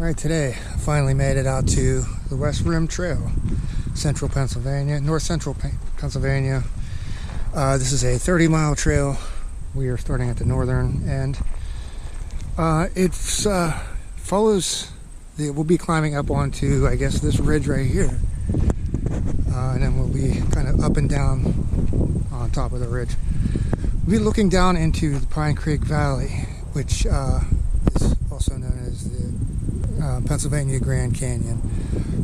Right, today I finally made it out to the West Rim Trail, central Pennsylvania, north central Pennsylvania. This is a 30-mile trail. We are starting at the northern end. It follows we'll be climbing up onto, I guess, this ridge right here. And then we'll be kind of up and down on top of the ridge. We'll be looking down into the Pine Creek Valley, which is also known as the Pennsylvania Grand Canyon.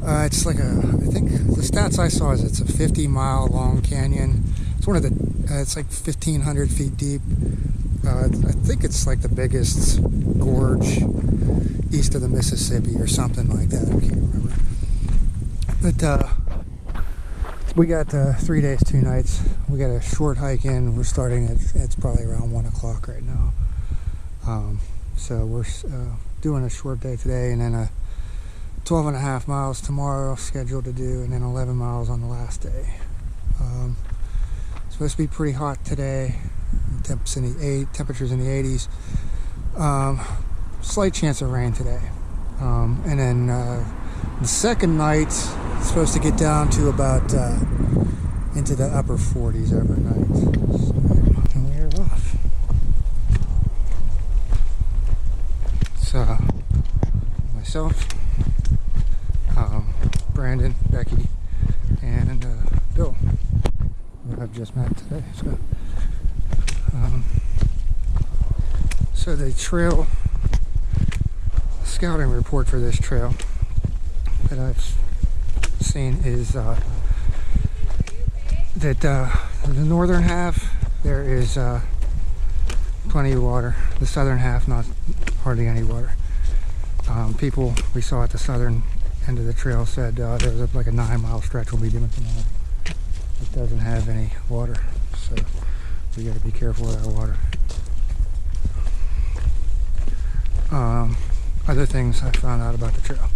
It's like I think the stats I saw is it's a 50-mile long canyon. It's one of the, it's like 1,500 feet deep. I think it's like the biggest gorge east of the Mississippi or something like that. I can't remember. But we got 3 days, 2 nights. We got a short hike in. We're starting at, it's probably around 1 o'clock right now. So we're doing a short day today, and then 12.5 miles tomorrow scheduled to do, and then 11 miles on the last day. It's supposed to be pretty hot today. Temperatures in the 80s. Slight chance of rain today. And then the second night it's supposed to get down to about into the upper 40s overnight. And we're off. So myself, Brandon, Becky, and Bill, who I've just met today. So the trail scouting report for this trail that I've seen is that the northern half there is plenty of water. The southern half, not hardly any water. People we saw at the southern end of the trail said there's like a 9-mile stretch we'll be doing tomorrow. It doesn't have any water, so we got to be careful with our water. Other things I found out about the trail.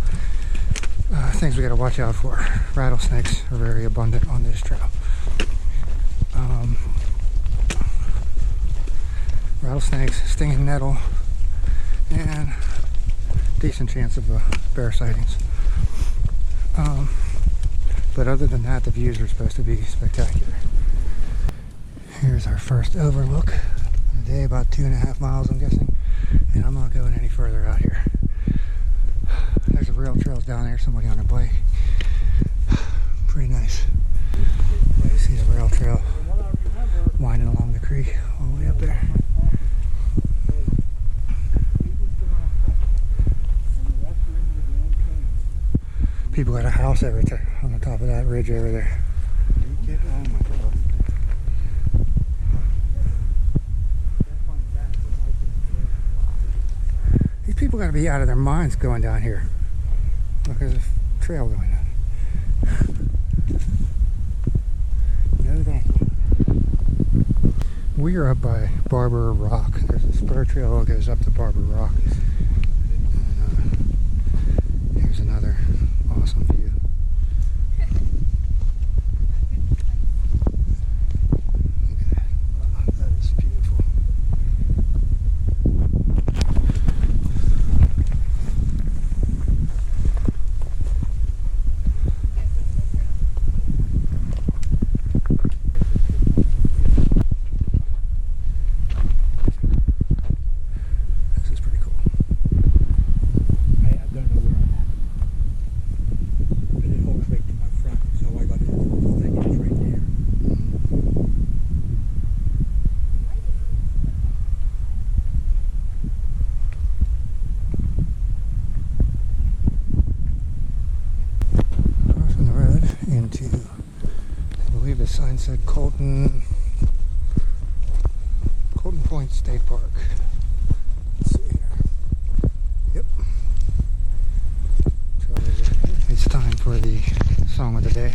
Things we got to watch out for. Rattlesnakes are very abundant on this trail. Rattlesnakes, stinging nettle, and decent chance of bear sightings. But other than that, the views are supposed to be spectacular. Here's our first overlook of the day, about 2.5 miles, I'm guessing, and I'm not going any further out here. There's a rail trails down there, somebody on a bike. Pretty nice. You see the rail trail winding along the creek all the way up there. People got a house over there on the top of that ridge over there. Oh my God. These people got to be out of their minds going down here. Look, there's a trail going down. No thank you. We are up by Barber Rock. There's a spur trail that goes up to Barber Rock. And here's another awesome view. Look at that. Wow, that is beautiful. This is pretty cool. I don't know where I'm at. But it holds right to my front, so I got it. I think it's right there. Crossing the road into, I believe the sign said Colton Point State Park. Let's see here. Yep. It's time for the song of the day.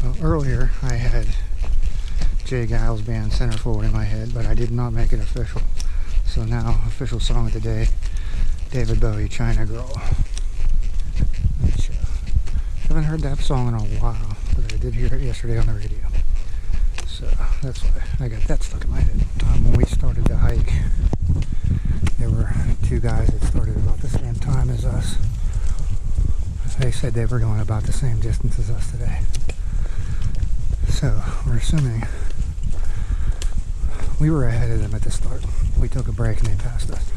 Well, earlier I had Jay Giles Band Centerfold in my head, but I did not make it official. So now, official song of the day, David Bowie, China Girl. Which, haven't heard that song in a while, but I did hear it yesterday on the radio. So that's why I got that stuck in my head. When we started the hike, there were two guys that started about the same time as us. They said they were going about the same distance as us today. So we're assuming we were ahead of them at the start. We took a break and they passed us.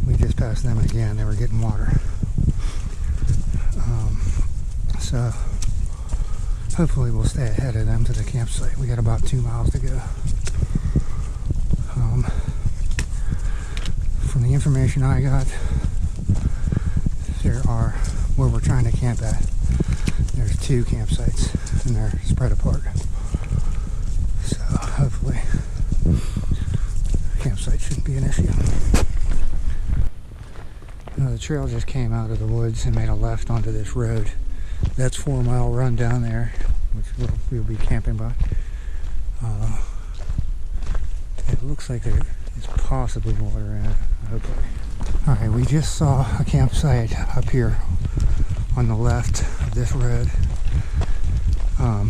We just passed them again. They were getting water. So hopefully we'll stay ahead of them to the campsite. We got about 2 miles to go. From the information I got, there are, where we're trying to camp at, there's 2 campsites and they're spread apart. So hopefully campsite shouldn't be an issue. The trail just came out of the woods and made a left onto this road. That's 4 Mile Run down there, which we'll be camping by. It looks like there is possibly water in it, hopefully. Alright, we just saw a campsite up here on the left of this road. And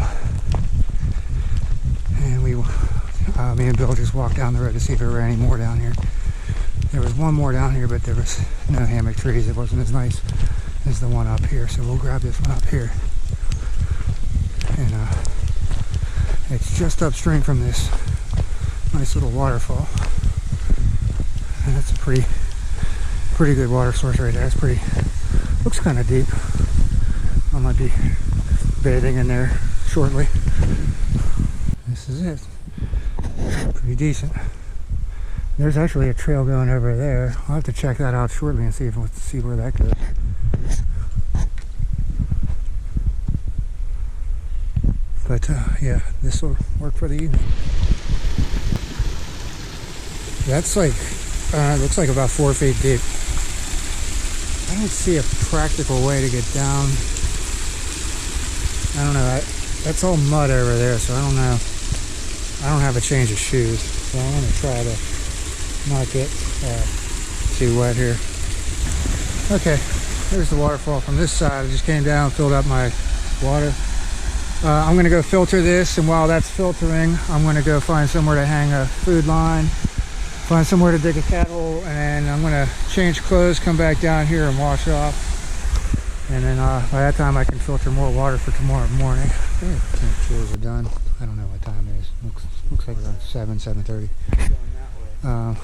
me and Bill just walked down the road to see if there were any more down here. There was one more down here, but there was no hammock trees. It wasn't as nice as the one up here, so we'll grab this one up here. And it's just upstream from this nice little waterfall. And that's a pretty good water source right there. It's looks kind of deep. I might be bathing in there shortly. This is it. Pretty decent. There's actually a trail going over there. I'll have to check that out shortly and see where that goes. But yeah, this will work for the evening. That's like, looks like about 4 feet deep. I don't see a practical way to get down. I don't know. That's all mud over there, so I don't know. I don't have a change of shoes, so I'm going to try to not get too wet here. Okay, there's the waterfall from this side. I just came down, filled up my water. I'm going to go filter this, and while that's filtering, I'm going to go find somewhere to hang a food line, find somewhere to dig a cat hole, and I'm going to change clothes, come back down here and wash off. And then by that time I can filter more water for tomorrow morning. Okay, camp chores are done. I don't know what time it is. Looks like around 7:30. I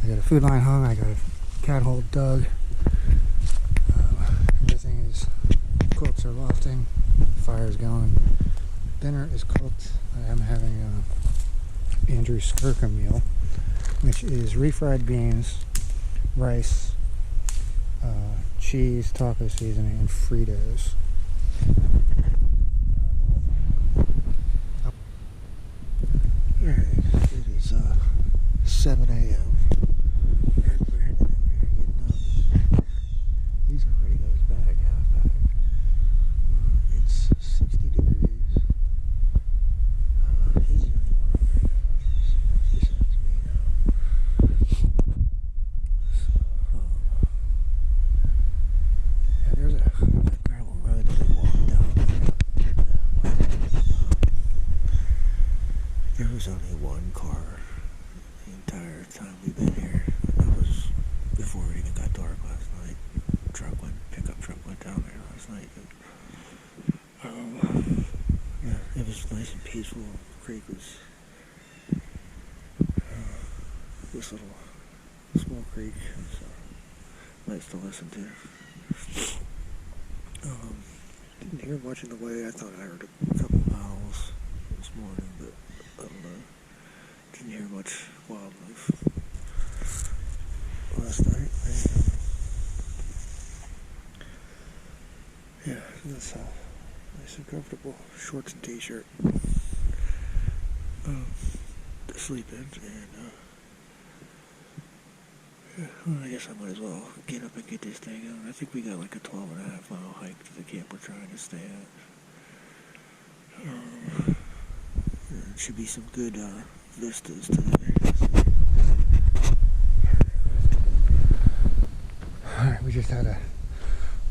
got a food line hung, I got a cat hole dug. Everything is, quilts are lofting, fire's going. Dinner is cooked. I am having Andrew Skirka meal, which is refried beans, rice, cheese, taco seasoning, and Fritos. Alright, it is 7 a.m. There's Brandon over here getting up. He's already got his bag half packed. It's 60 degrees. He's the only one over here. Besides me now. Yeah, there's a gravel road that we walked down. There was only one car the entire time we've been here. That was before it even got dark last night. Pickup truck went down there last night. Yeah, it was nice and peaceful. The creek was this little small creek, so nice to listen to. Didn't hear much in the way. I thought I heard a couple owls this morning, but I don't know. Didn't hear much wildlife last night. Yeah, that's nice and comfortable. Shorts and t-shirt to sleep in, and yeah, well, I guess I might as well get up and get this thing out. I think we got like a 12.5 mile hike to the camp we're trying to stay at. There should be some good vistas today. Alright, we just had a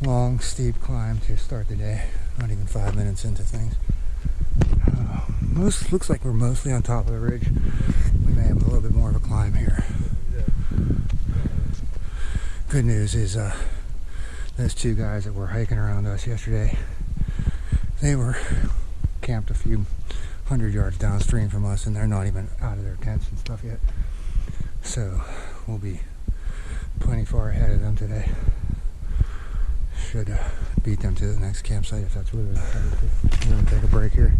long, steep climb to start the day. Not even 5 minutes into things. Most looks like we're mostly on top of the ridge. We may have a little bit more of a climb here. Good news is those two guys that were hiking around us yesterday, they were camped a few 100 yards downstream from us, and they're not even out of their tents and stuff yet. So we'll be plenty far ahead of them today. Should beat them to the next campsite if that's where they're headed to. We're gonna take a break here.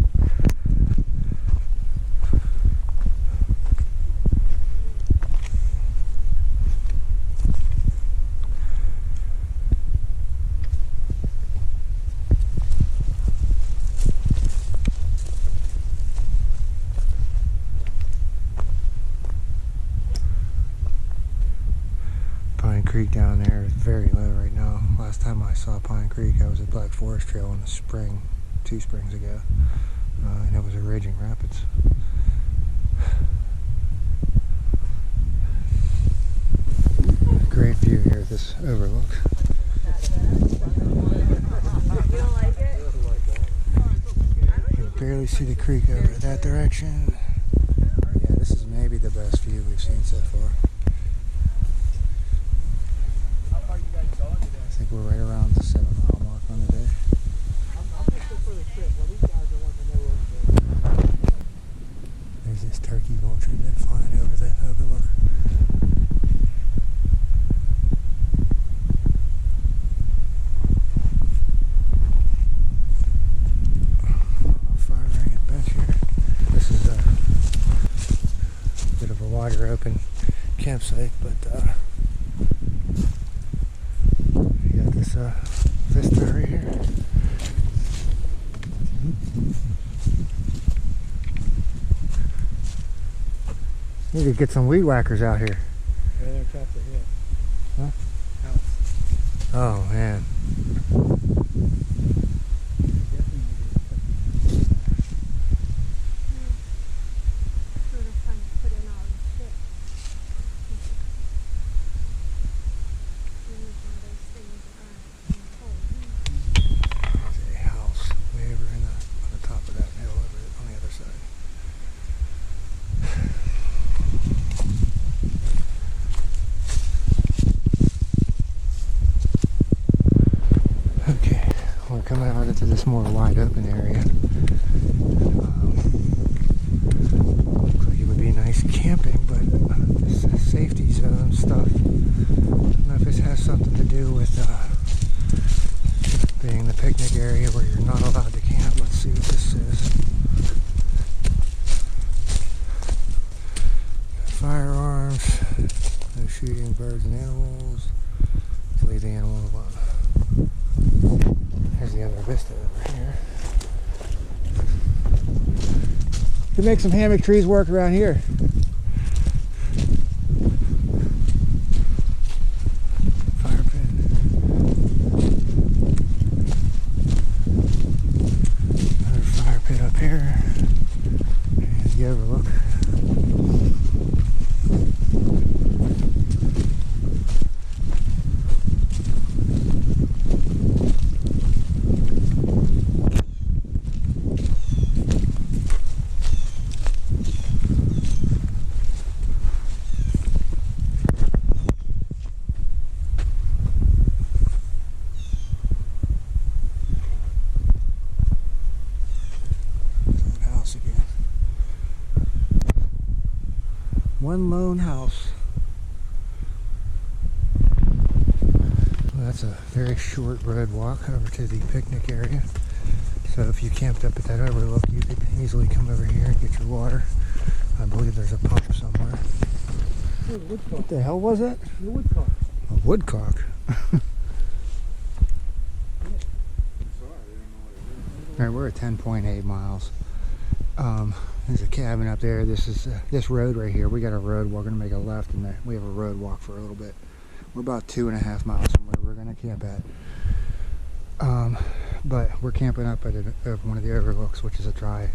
Pine Creek down there is very low right now. Last time I saw Pine Creek, I was at Black Forest Trail in the spring, 2 springs ago, and it was a raging rapids. Great view here at this overlook. You can barely see the creek over that direction. Yeah, this is maybe the best view we've seen so far. I think we're right around the 7-mile mark on the day. There's this turkey vulture that's flying over the overlook. Fire ring and bench here. This is a bit of a wider open campsite, but you got this vista right here. You could get some weed whackers out here. Yeah, they're top of the hill. Huh? House. Oh man. There's a house way over on the top of that hill over on the other side. Okay, we're coming out into this more wide open area. Looks like it would be nice camping, but this safety zone stuff, I don't know if this has something to do with being the picnic area where you're not allowed to camp. Let's see what this says. Firearms, no shooting birds and animals. Let's leave the animals alone. There's the other vista over here. You can make some hammock trees work around here. Fire pit. Another fire pit up here. And the overlook. Again. One lone house. Well, that's a very short road walk over to the picnic area. So if you camped up at that overlook, you could easily come over here and get your water. I believe there's a pump somewhere. What the hell was that? The woodcock. A woodcock. Alright, we're at 10.8 miles. There's a cabin up there. This is this road right here. We got a road. We're gonna make a left, and we have a road walk for a little bit. We're about 2.5 miles from where we're gonna camp at. But we're camping up at one of the overlooks, which is a dry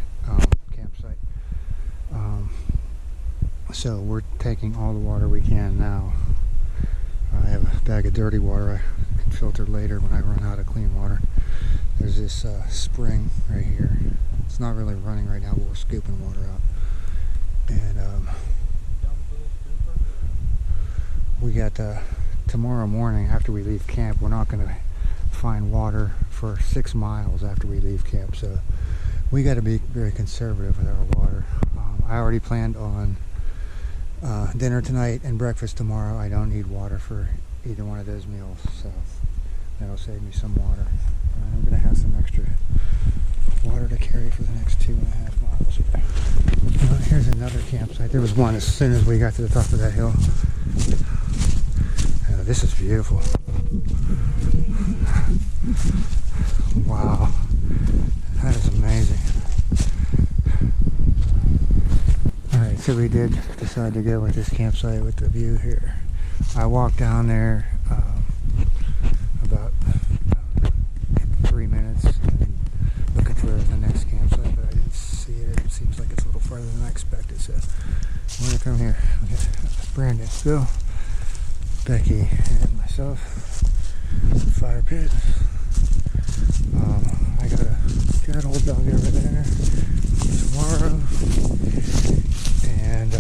campsite. So we're taking all the water we can now. I have a bag of dirty water I can filter later when I run out of clean water. There's this spring right here. It's not really running right now, but we're scooping water out. And we got tomorrow morning after we leave camp, we're not going to find water for 6 miles after we leave camp. So we got to be very conservative with our water. I already planned on dinner tonight and breakfast tomorrow. I don't need water for either one of those meals, so that'll save me some water. And I'm going to have some extra water to carry for the next 2.5 miles here. Here's another campsite. There was one as soon as we got to the top of that hill. This is beautiful. Wow, that is amazing. Alright, so we did decide to go with this campsite with the view here. I walked down there about 3 minutes and looking for the next campsite, but I didn't see it. It seems like it's a little farther than I expected, so I'm going to come here. Brandon, Bill, Becky, and myself. Fire pit. I got an old dog over there tomorrow, and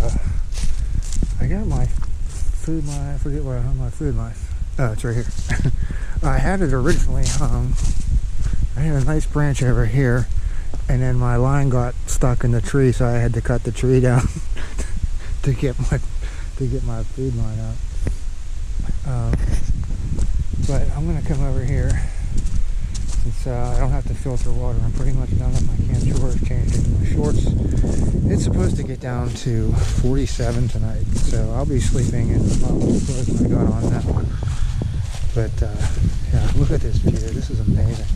I got my food line. I forget where I hung my food line. Oh, it's right here. I had it originally hung. I had a nice branch over here, and then my line got stuck in the tree, so I had to cut the tree down to get my food line out. But I'm gonna come over here since I don't have to filter water. I'm pretty much done with my camp chores, changed into my shorts. It's supposed to get down to 47 tonight, so I'll be sleeping in the clothes I got on now. But yeah, look at this view. This is amazing.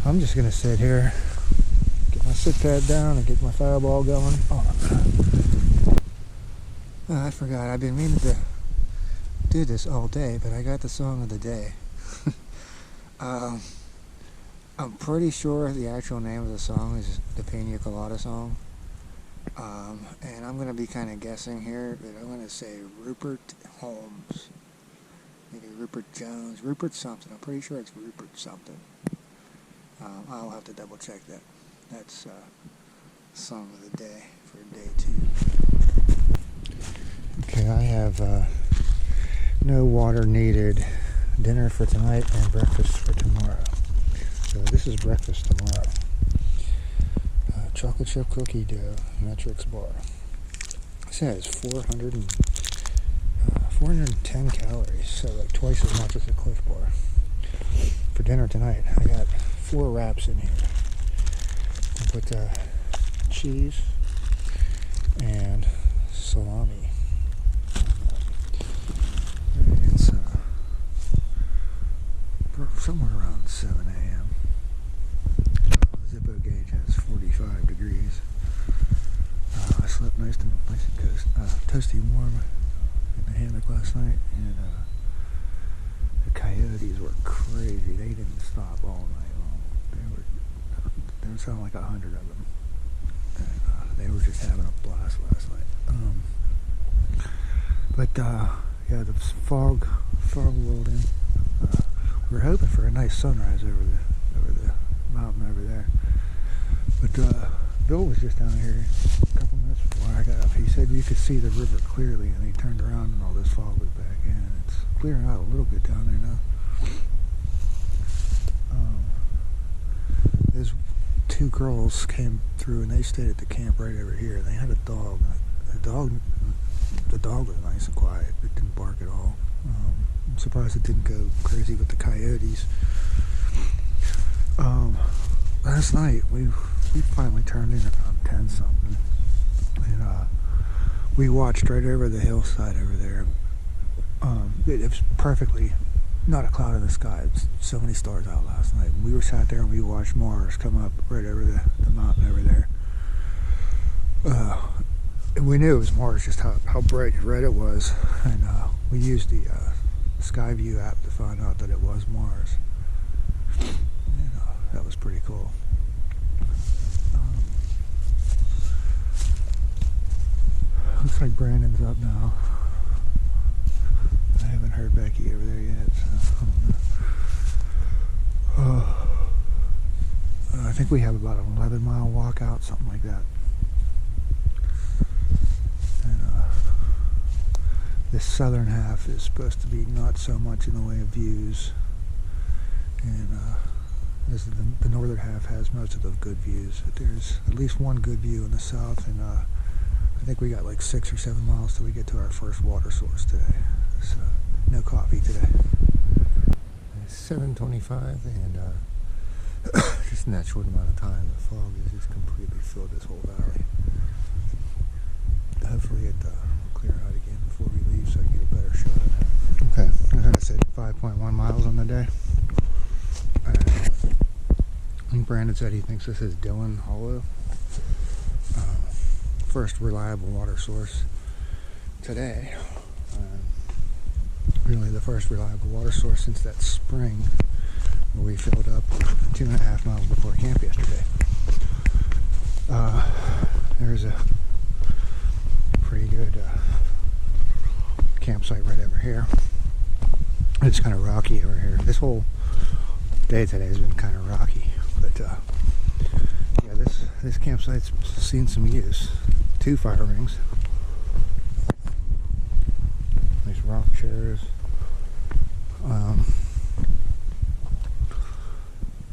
I'm just gonna sit here, get my sit pad down, and get my fireball going. Oh, I forgot. I've been meaning to do this all day, but I got the song of the day. I'm pretty sure the actual name of the song is the Pina Colada song, and I'm gonna be kind of guessing here, but I'm gonna say Rupert Holmes, maybe Rupert Jones, Rupert something. I'm pretty sure it's Rupert something. I'll have to double check that. That's song of the day for day 2. Okay, I have no water needed, dinner for tonight and breakfast for tomorrow. So this is breakfast tomorrow. Chocolate chip cookie dough, Metrix bar. It says 410 calories, so like twice as much as a Cliff bar. For dinner tonight, I got 4 wraps in here. I put cheese and salami. It's somewhere around 7 a.m. The Zippo gauge has 45 degrees. I slept nice and toasty warm in the hammock last night, and the coyotes were crazy. They didn't stop all night long. There sounded like 100 of them, and they were just having a blast last night. Yeah, the fog rolled in. We were hoping for a nice sunrise over the mountain over there. But Bill was just down here a couple minutes before I got up. He said you could see the river clearly, and he turned around and all this fog was back in. And it's clearing out a little bit down there now. There's 2 girls came through, and they stayed at the camp right over here. They had a dog. The dog was nice and quiet. It didn't bark at all. I'm surprised it didn't go crazy with the coyotes. Last night we finally turned in around 10 something, and we watched right over the hillside over there. It was perfectly not a cloud in the sky. It was so many stars out last night. We were sat there and we watched Mars come up right over the mountain over there. And we knew it was Mars, just how bright and red it was, and we used the Skyview app to find out that it was Mars. And that was pretty cool. Looks like Brandon's up now. I haven't heard Becky over there yet, so I don't know. I think we have about an 11-mile walkout, something like that. And this southern half is supposed to be not so much in the way of views, and the northern half has most of the good views. There's at least one good view in the south, and I think we got like 6 or 7 miles till we get to our first water source today. So no coffee today. It's 7:25, and just in that short amount of time, the fog has just completely filled this whole valley. Hopefully it will clear out again before we leave, so I can get a better shot at it. Okay, as I said, 5.1 miles on the day. And Brandon said he thinks this is Dillon Hollow. First reliable water source today. Really the first reliable water source since that spring where we filled up 2.5 miles before camp yesterday. There's a pretty good campsite right over here. It's kind of rocky over here. This whole day today has been kind of rocky, but yeah, this campsite's seen some use. 2 fire rings. Nice rock chairs.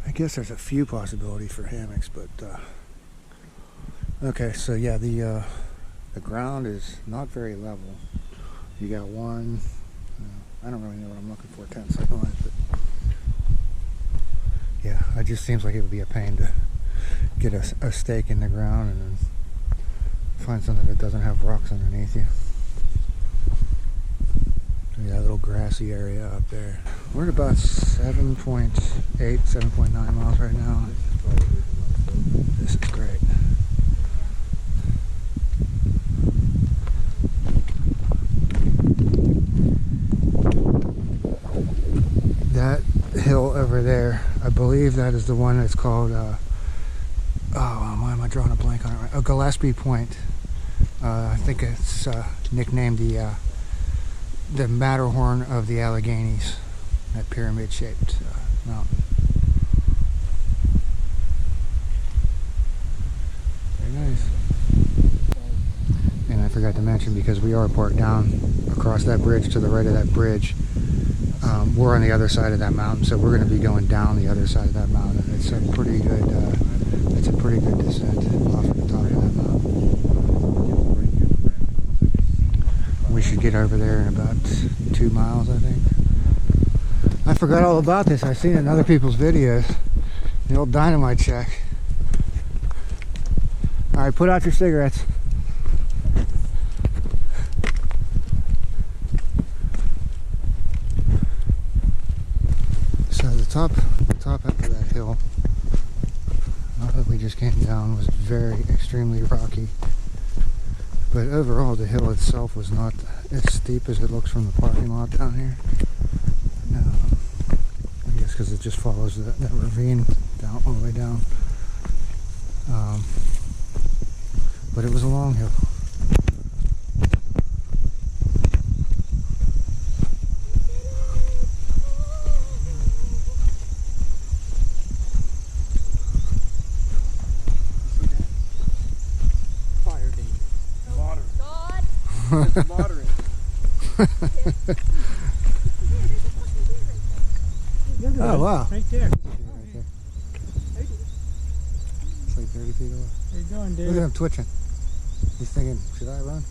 I guess there's a few possibilities for hammocks, but okay. So yeah, the ground is not very level. You got one. I don't really know what I'm looking for 10 seconds, but yeah, it just seems like it would be a pain to get a stake in the ground and then find something that doesn't have rocks underneath you. Yeah, that little grassy area up there. We're at about 7.8, 7.9 miles right now. This is great. That hill over there, I believe that is the one that's called, why am I drawing a blank on it? Oh, Gillespie Point. I think it's nicknamed the Matterhorn of the Alleghenies, that pyramid-shaped mountain. Very nice. And I forgot to mention, because we are parked down across that bridge to the right of that bridge, we're on the other side of that mountain, so we're going to be going down the other side of that mountain. It's a pretty good descent off of the top of that mountain. We should get over there in about 2 miles, I think. I forgot all about this. I've seen it in other people's videos. The old dynamite check. Alright, put out your cigarettes. So the top after that hill that we just came down was extremely rocky. But overall, the hill itself was not as steep as it looks from the parking lot down here. I guess because it just follows that ravine down all the way down. But it was a long hill. Moderate. Oh, wow. Right there. It's like 30 feet away. How you doing, dude? Look at him twitching. He's thinking, should I run?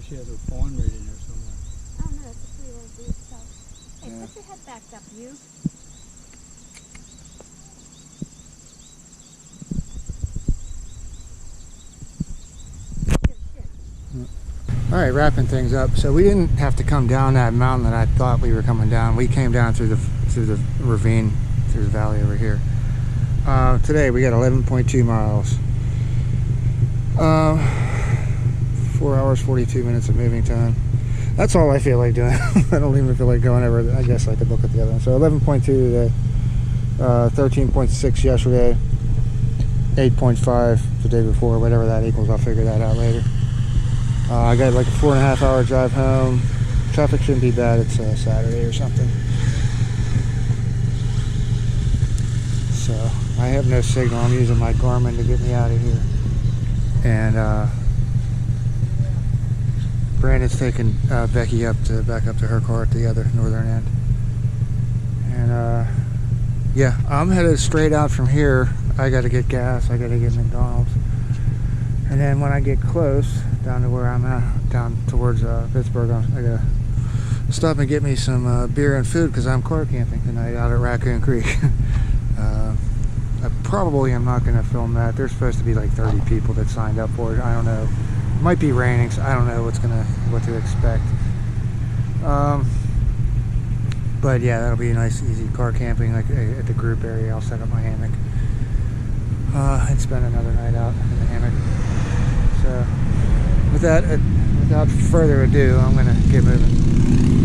She has her phone right in there somewhere. Oh no, that's a pretty little dude stuff. Hey, Yeah. put your head back up, you. Alright, wrapping things up. So we didn't have to come down that mountain that I thought we were coming down. We came down through the ravine, through the valley over here. Today we got 11.2 miles. 4 hours, 42 minutes of moving time. That's all I feel like doing. I don't even feel like going over. I guess I could look at the other one. So 11.2 today, 13.6 yesterday, 8.5 the day before, whatever that equals. I'll figure that out later. I got like a 4.5 hour drive home. Traffic shouldn't be bad. It's Saturday or something. So I have no signal. I'm using my Garmin to get me out of here. And Brandon's taking Becky back up to her car at the other northern end. And yeah, I'm headed straight out from here. I got to get gas. I got to get McDonald's. And then when I get close down to where I'm at, down towards Pittsburgh, I got to stop and get me some beer and food because I'm car camping tonight out at Raccoon Creek. I probably am not going to film that. There's supposed to be like 30 people that signed up for it. I don't know. It might be raining, so I don't know what to expect. But yeah, that'll be a nice, easy car camping like at the group area. I'll set up my hammock and spend another night out in the hammock. So, with that, without further ado, I'm going to get moving.